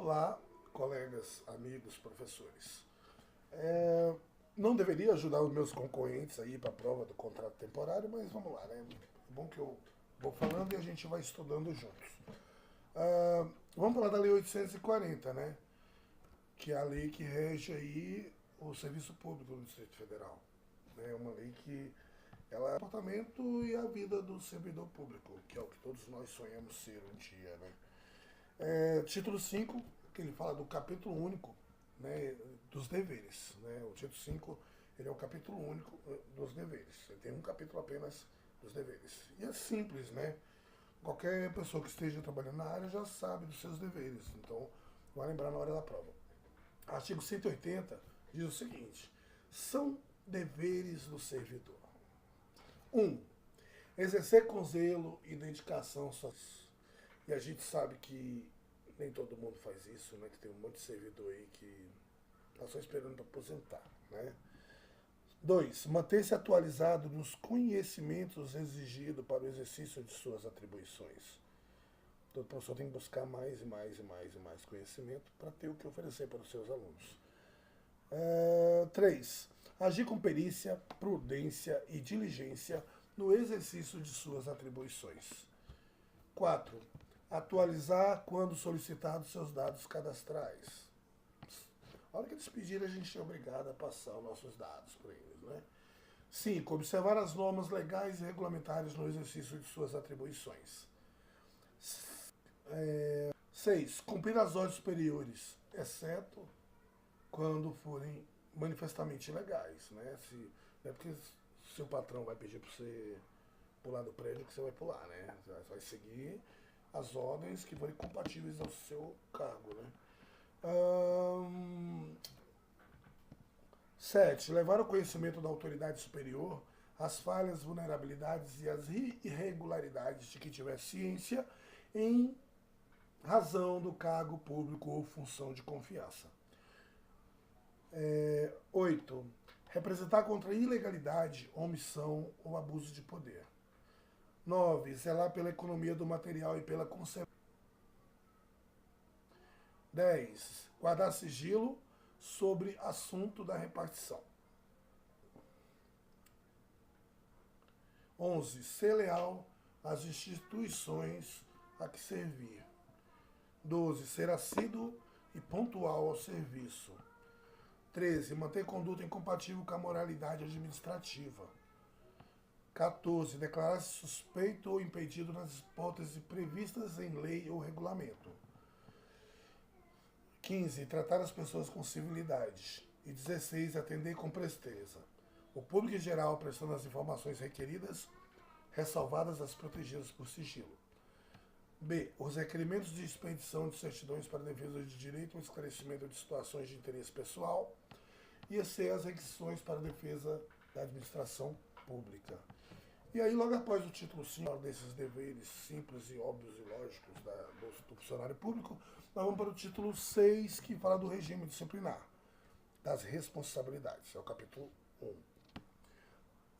Olá, colegas, amigos, professores. Não deveria ajudar os meus concorrentes aí para a prova do contrato temporário, mas vamos lá, né? É bom que eu vou falando e a gente vai estudando juntos. Vamos falar da Lei 840, né? Que é a lei que rege aí o serviço público do Distrito Federal. É uma lei que ela é o comportamento e a vida do servidor público, que é o que todos nós sonhamos ser um dia, né? Título 5 que ele fala do capítulo único, né, dos deveres. Né? O título 5 ele é o capítulo único dos deveres. Ele tem um capítulo apenas dos deveres. E é simples, né? Qualquer pessoa que esteja trabalhando na área já sabe dos seus deveres. Então, vai lembrar na hora da prova. Artigo 180 diz o seguinte: são deveres do servidor. 1. Exercer com zelo e dedicação suas. E a gente sabe que nem todo mundo faz isso, né? Que tem um monte de servidor aí que está só esperando para aposentar, né? 2. Manter-se atualizado nos conhecimentos exigidos para o exercício de suas atribuições. Todo professor tem que buscar mais e mais e mais e mais conhecimento para ter o que oferecer para os seus alunos. 3. Agir com perícia, prudência e diligência no exercício de suas atribuições. 4. Atualizar quando solicitados seus dados cadastrais. A hora que eles pedirem, a gente é obrigado a passar os nossos dados para eles, né? 5. Observar as normas legais e regulamentares no exercício de suas atribuições. 6. Cumprir as ordens superiores, exceto quando forem manifestamente ilegais, né? Não é porque seu patrão vai pedir para você pular do prédio que você vai pular, né? Você vai seguir as ordens que forem compatíveis ao seu cargo, né? 7. Levar ao conhecimento da autoridade superior as falhas, vulnerabilidades e as irregularidades de que tiver ciência em razão do cargo público ou função de confiança. 8. Representar contra ilegalidade, omissão ou abuso de poder. 9. Zelar pela economia do material e pela conservação. 10. Guardar sigilo sobre assunto da repartição. 11. Ser leal às instituições a que servir. 12. Ser assíduo e pontual ao serviço. 13. Manter conduta incompatível com a moralidade administrativa. 14. Declarar-se suspeito ou impedido nas hipóteses previstas em lei ou regulamento. 15. Tratar as pessoas com civilidade. E 16. Atender com presteza. O público em geral prestando as informações requeridas, ressalvadas as protegidas por sigilo. B. Os requerimentos de expedição de certidões para defesa de direito ou esclarecimento de situações de interesse pessoal. E C. As requisições para defesa da administração pública. E aí, logo após o título 5 desses deveres simples e óbvios e lógicos do funcionário público, nós vamos para o título 6, que fala do regime disciplinar, das responsabilidades. É o capítulo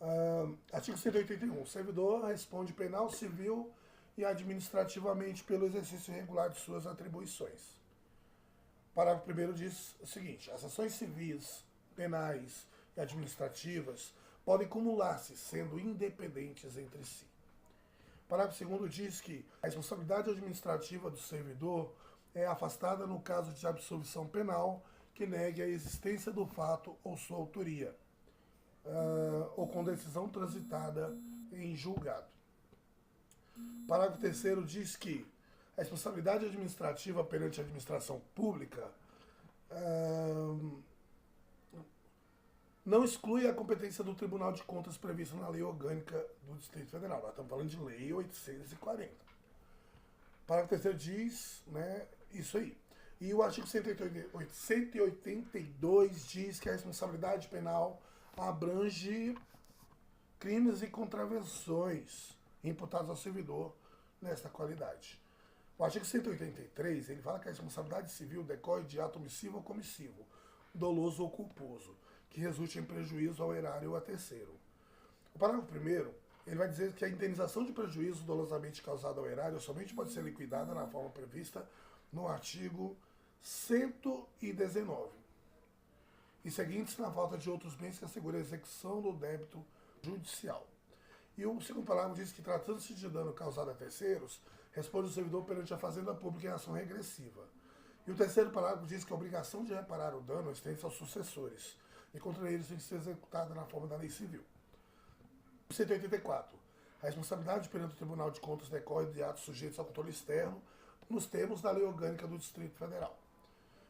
1. Artigo 181. O servidor responde penal, civil e administrativamente pelo exercício irregular de suas atribuições. Parágrafo 1º diz o seguinte: as ações civis, penais e administrativas podem cumular-se, sendo independentes entre si. Parágrafo 2º diz que a responsabilidade administrativa do servidor é afastada no caso de absolvição penal que negue a existência do fato ou sua autoria, ou com decisão transitada em julgado. Parágrafo 3º diz que a responsabilidade administrativa perante a administração pública não exclui a competência do Tribunal de Contas prevista na Lei Orgânica do Distrito Federal. Nós estamos falando de Lei 840. Parágrafo 3º diz, né, isso aí. E o artigo 182 diz que a responsabilidade penal abrange crimes e contravenções imputados ao servidor nesta qualidade. O artigo 183, ele fala que a responsabilidade civil decorre de ato omissivo ou comissivo, doloso ou culposo, que resulte em prejuízo ao erário ou a terceiro. O parágrafo 1º, ele vai dizer que a indenização de prejuízo dolosamente causado ao erário somente pode ser liquidada na forma prevista no artigo 119. E seguintes na falta de outros bens que assegurem a execução do débito judicial. E o segundo parágrafo diz que, tratando-se de dano causado a terceiros, responde o servidor perante a Fazenda Pública em ação regressiva. E o terceiro parágrafo diz que a obrigação de reparar o dano estende aos sucessores, e contra eles tem que ser executada na forma da lei civil. 184. A responsabilidade perante o Tribunal de Contas decorre de atos sujeitos ao controle externo, nos termos da Lei Orgânica do Distrito Federal.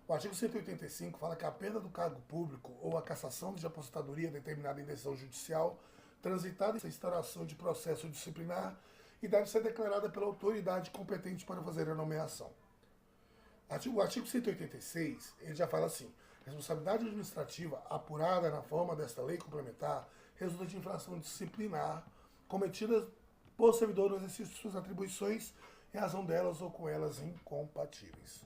O artigo 185 fala que a perda do cargo público ou a cassação de aposentadoria determinada em decisão judicial transitada em instauração de processo disciplinar e deve ser declarada pela autoridade competente para fazer a nomeação. O artigo 186, ele já fala assim: responsabilidade administrativa apurada na forma desta lei complementar resulta de infração disciplinar cometida por servidor no exercício de suas atribuições em razão delas ou com elas incompatíveis.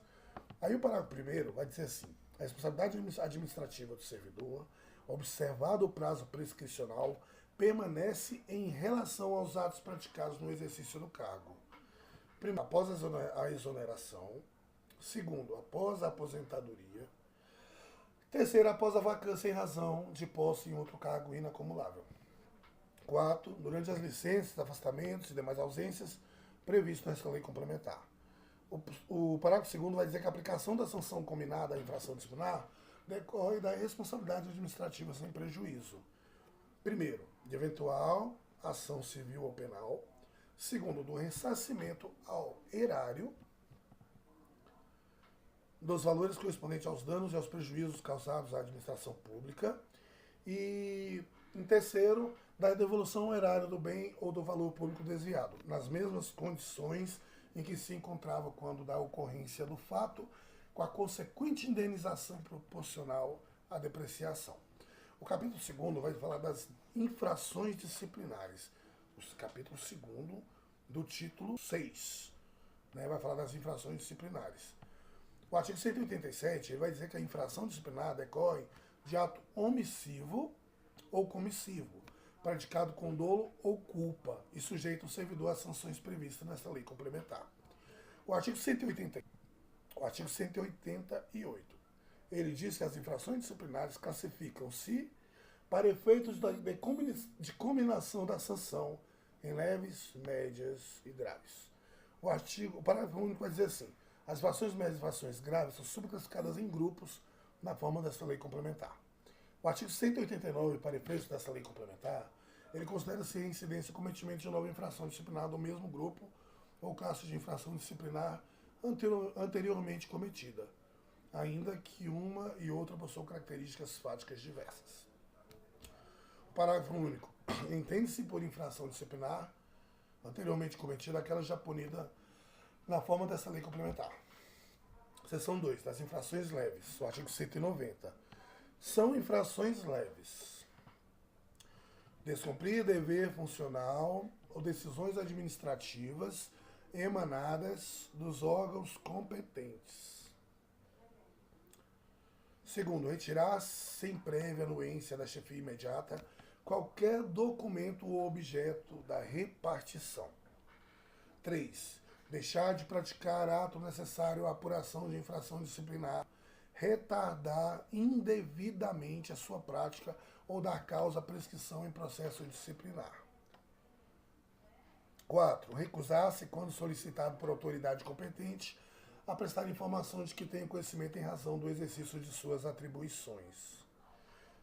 Aí o parágrafo primeiro vai dizer assim: a responsabilidade administrativa do servidor, observado o prazo prescricional, permanece em relação aos atos praticados no exercício do cargo. Primeiro, após a exoneração. Segundo, após a aposentadoria. Terceiro, após a vacância em razão de posse em outro cargo inacumulável. 4. Durante as licenças, afastamentos e demais ausências previstos nesta lei complementar. O parágrafo 2º vai dizer que a aplicação da sanção combinada à infração disciplinar decorre da responsabilidade administrativa sem prejuízo. Primeiro, de eventual ação civil ou penal. Segundo, do ressarcimento ao erário dos valores correspondentes aos danos e aos prejuízos causados à administração pública. E, em terceiro, da devolução ao erário do bem ou do valor público desviado, nas mesmas condições em que se encontrava quando da ocorrência do fato, com a consequente indenização proporcional à depreciação. O capítulo 2º vai falar das infrações disciplinares. O capítulo 2º do título 6, vai falar das infrações disciplinares. O artigo 187 ele vai dizer que a infração disciplinar decorre de ato omissivo ou comissivo, praticado com dolo ou culpa e sujeito o servidor às sanções previstas nesta lei complementar. O artigo 188, ele diz que as infrações disciplinares classificam-se para efeitos de combinação da sanção em leves, médias e graves. O parágrafo único vai dizer assim: as infrações médias e infrações graves são subclassificadas em grupos na forma desta lei complementar. O artigo 189, para efeitos dessa lei complementar, ele considera-se reincidência o cometimento de nova infração disciplinar do mesmo grupo ou classe de infração disciplinar anteriormente cometida, ainda que uma e outra possuam características fáticas diversas. O parágrafo único. Entende-se por infração disciplinar anteriormente cometida aquela já punida na forma dessa lei complementar. Seção 2. Das infrações leves. O artigo 190. São infrações leves: descumprir dever funcional ou decisões administrativas emanadas dos órgãos competentes. Segundo, retirar sem prévia anuência da chefia imediata qualquer documento ou objeto da repartição. 3. Deixar de praticar ato necessário à apuração de infração disciplinar, retardar indevidamente a sua prática ou dar causa à prescrição em processo disciplinar. 4. Recusar-se, quando solicitado por autoridade competente, a prestar informação de que tem conhecimento em razão do exercício de suas atribuições.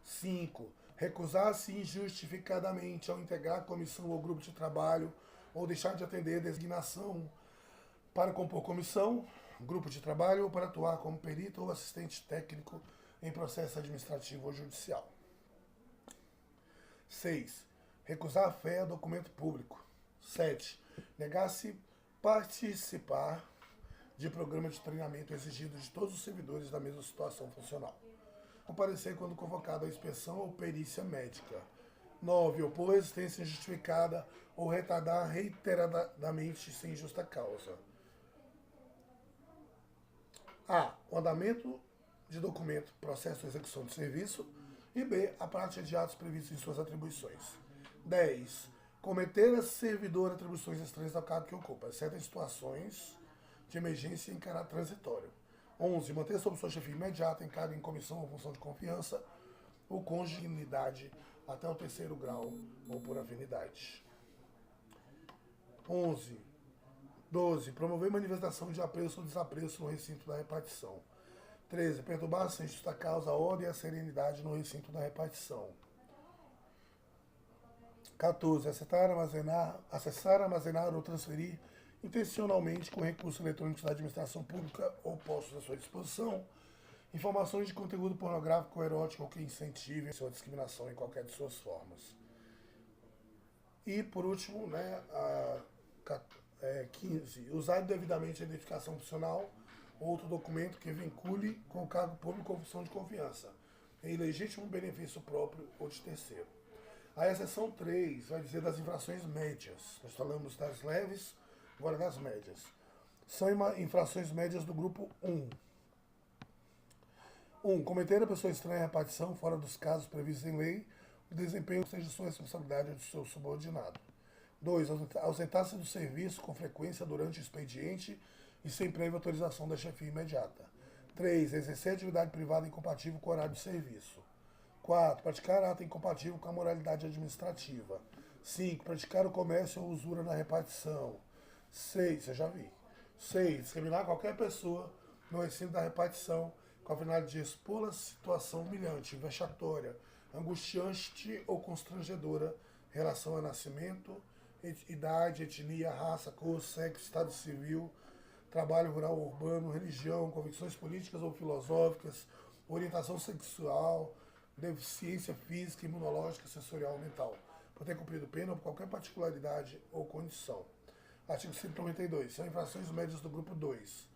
5. Recusar-se injustificadamente ao integrar comissão ou grupo de trabalho ou deixar de atender designação para compor comissão, grupo de trabalho ou para atuar como perito ou assistente técnico em processo administrativo ou judicial. 6. Recusar a fé a documento público. 7. Negar-se participar de programa de treinamento exigido de todos os servidores da mesma situação funcional. Comparecer quando convocado à inspeção ou perícia médica. 9. Opor resistência injustificada ou retardar reiteradamente sem justa causa. A. O andamento de documento, processo de execução de serviço. E B. A prática de atos previstos em suas atribuições. 10. Cometer a servidor atribuições estranhas ao cargo que ocupa, exceto em situações de emergência em caráter transitório. 11. Manter sob sua chefia imediata em cargo em comissão ou função de confiança ou consanguinidade até o terceiro grau ou por afinidade. 11. 12. Promover manifestação de apreço ou desapreço no recinto da repartição. 13. Perturbar sem justa causa a ordem e a serenidade no recinto da repartição. 14. Acessar, armazenar ou transferir intencionalmente com recursos eletrônicos da administração pública ou postos à sua disposição informações de conteúdo pornográfico, erótico ou que incentive sua discriminação em qualquer de suas formas. E, por último, 15. Usar devidamente a identificação profissional ou outro documento que vincule com o cargo público ou função de confiança, em legítimo benefício próprio ou de terceiro. A exceção 3 vai dizer das infrações médias. Nós falamos das leves, agora das médias. São infrações médias do grupo 1. 1. Cometer a pessoa estranha a repartição fora dos casos previstos em lei, o desempenho seja sua responsabilidade ou de seu subordinado. 2. Ausentar-se do serviço com frequência durante o expediente e sem prévia autorização da chefia imediata. 3. Exercer atividade privada incompatível com o horário de serviço. 4. Praticar ato incompatível com a moralidade administrativa. 5. Praticar o comércio ou usura na repartição. 6. Você já vi. 6. Discriminar qualquer pessoa no recinto da repartição com a finalidade de expô-la a situação humilhante, vexatória, angustiante ou constrangedora em relação a nascimento, idade, etnia, raça, cor, sexo, estado civil, trabalho rural ou urbano, religião, convicções políticas ou filosóficas, orientação sexual, deficiência física, imunológica, sensorial ou mental, por ter cumprido pena ou por qualquer particularidade ou condição. Artigo 192. São infrações médias do grupo 2.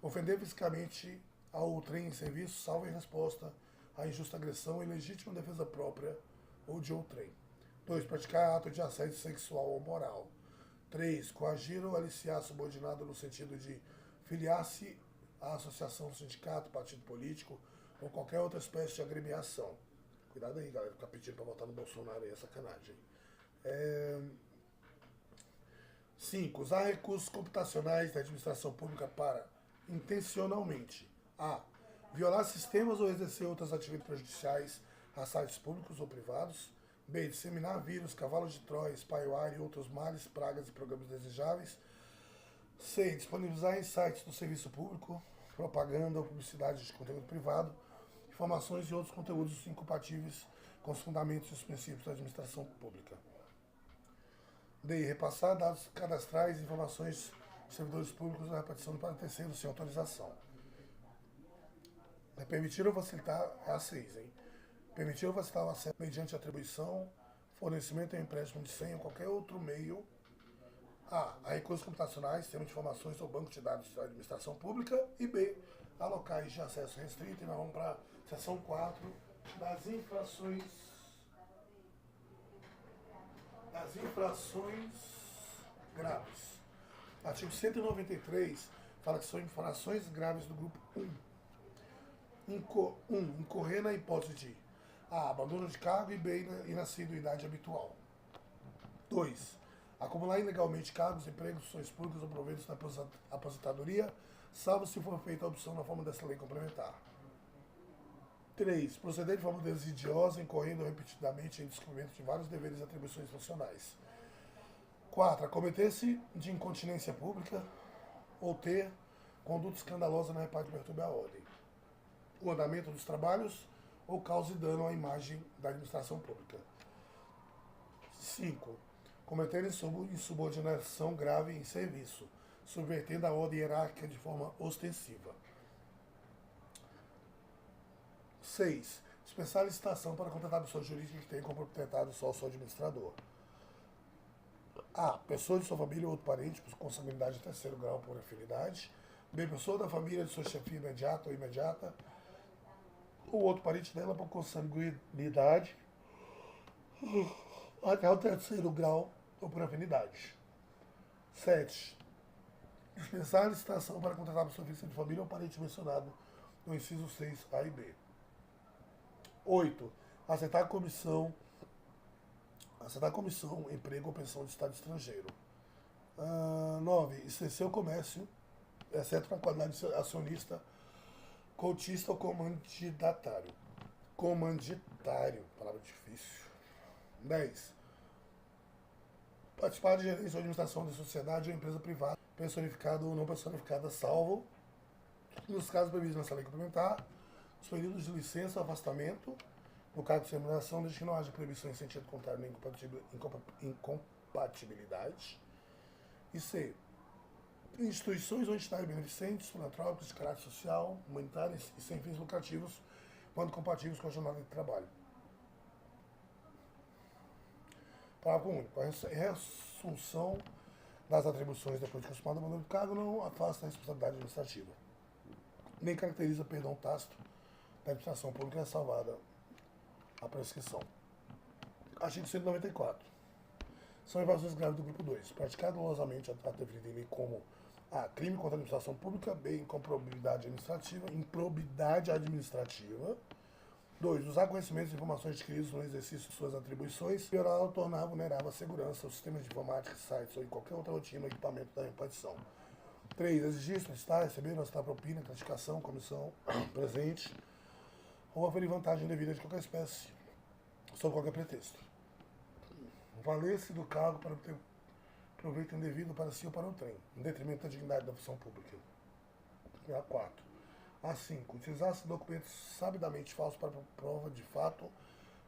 Ofender fisicamente ao outrem em serviço, salvo em resposta à injusta agressão, ilegítima defesa própria ou de outrem. 2. Praticar ato de assédio sexual ou moral. 3. Coagir ou aliciar subordinado no sentido de filiar-se à associação, sindicato, partido político ou qualquer outra espécie de agremiação. Cuidado aí, galera, ficar pedindo para votar no Bolsonaro aí é sacanagem. 5. Usar recursos computacionais da administração pública para, intencionalmente, a. Violar sistemas ou exercer outras atividades prejudiciais a sites públicos ou privados. B. Disseminar vírus, cavalos de Troia, spyware e outros males, pragas e programas desejáveis. C. Disponibilizar em sites do serviço público, propaganda ou publicidade de conteúdo privado, informações e outros conteúdos incompatíveis com os fundamentos e os princípios da administração pública. D. Repassar dados cadastrais e informações de servidores públicos na repartição para terceiros sem autorização. Permitir ou facilitar, é a 6, hein? Permitir ou facilitar o acesso mediante atribuição, fornecimento ou empréstimo de senha ou qualquer outro meio a recursos computacionais, sistema de informações ou banco de dados da administração pública. E B. A locais de acesso restrito. E nós vamos para a seção 4 das infrações graves. Artigo 193 fala que são infrações graves do grupo 1. 1. Incorrer na hipótese de A. Abandono de cargo e B. Inassiduidade habitual. 2. Acumular ilegalmente cargos, empregos, funções públicas ou proventos da aposentadoria, salvo se for feita a opção na forma desta lei complementar. 3. Proceder de forma desidiosa, incorrendo repetidamente em descumprimento de vários deveres e atribuições funcionais. 4. Acometer-se de incontinência pública ou ter conduta escandalosa na reparto que perturbe a ordem, o andamento dos trabalhos ou cause dano à imagem da administração pública. 5. Cometer insubordinação grave em serviço, subvertendo a ordem hierárquica de forma ostensiva. 6. Dispensar a licitação para contratar pessoa jurídica que tenha como proprietário só o seu administrador. A. Pessoa de sua família ou outro parente, por consanguinidade de terceiro grau por afinidade. B. Pessoa da família de sua chefia imediata ou imediata, ou outro parente dela por consanguinidade até o terceiro grau ou por afinidade. 7. Dispensar a licitação para contratar pessoa física de família ou parente mencionado no inciso 6, A e B. 8. Aceitar comissão, emprego ou pensão de estado estrangeiro. 9. Exercer o comércio, exceto na qualidade de acionista Coutista ou comandidatário? Comanditário, palavra difícil. 10. Participar de gerência ou administração de sociedade ou empresa privada, personificada ou não personificada, salvo, nos casos previstos nessa lei complementar, os períodos de licença ou afastamento, no caso de remuneração, desde que não haja proibição em sentido contrário nem incompatibilidade. E C. Instituições ou entidades beneficentes, filantrópicas, de caráter social, humanitárias e sem fins lucrativos, quando compatíveis com a jornada de trabalho. Parágrafo único. A ressunção das atribuições depois de consumado o mandato do cargo não afasta a responsabilidade administrativa, nem caracteriza perdão tácito da administração pública salvada a prescrição. Artigo 194. São invasões graves do grupo 2. Praticado dolosamente a definida em lei como A. Crime contra a administração pública. B. Improbidade administrativa. 2. Usar conhecimentos e informações adquiridos no exercício de suas atribuições, piorar ou tornar vulnerável a segurança, os sistemas de informática, sites ou em qualquer outra rotina ou equipamento da repartição. 3. Exigir, solicitar, receber ou solicitar propina, gratificação, comissão, presente ou aferir vantagem indevida de qualquer espécie, sob qualquer pretexto. Valer-se do cargo para obter proveito indevido para si ou para o trem, em detrimento da dignidade da função pública. A 4. A5. Utilizar-se documentos sabidamente falsos para prova de fato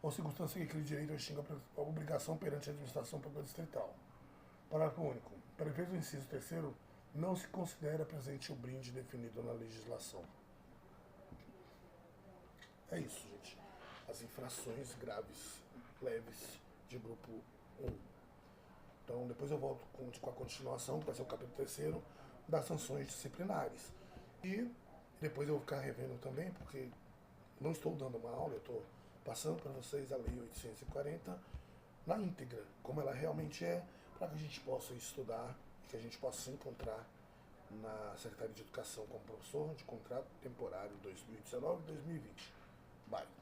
ou circunstância que crie direito ou extinga a obrigação perante a administração pública distrital. Parágrafo único. Para efeito do inciso 3º, não se considera presente o brinde definido na legislação. É isso, gente. As infrações graves, leves, de grupo 1. Então, depois eu volto com a continuação, que vai ser o capítulo 3º, das sanções disciplinares. E depois eu vou ficar revendo também, porque não estou dando uma aula, eu estou passando para vocês a Lei 840 na íntegra, como ela realmente é, para que a gente possa estudar e que a gente possa se encontrar na Secretaria de Educação como professor de contrato temporário 2019 e 2020. Bye.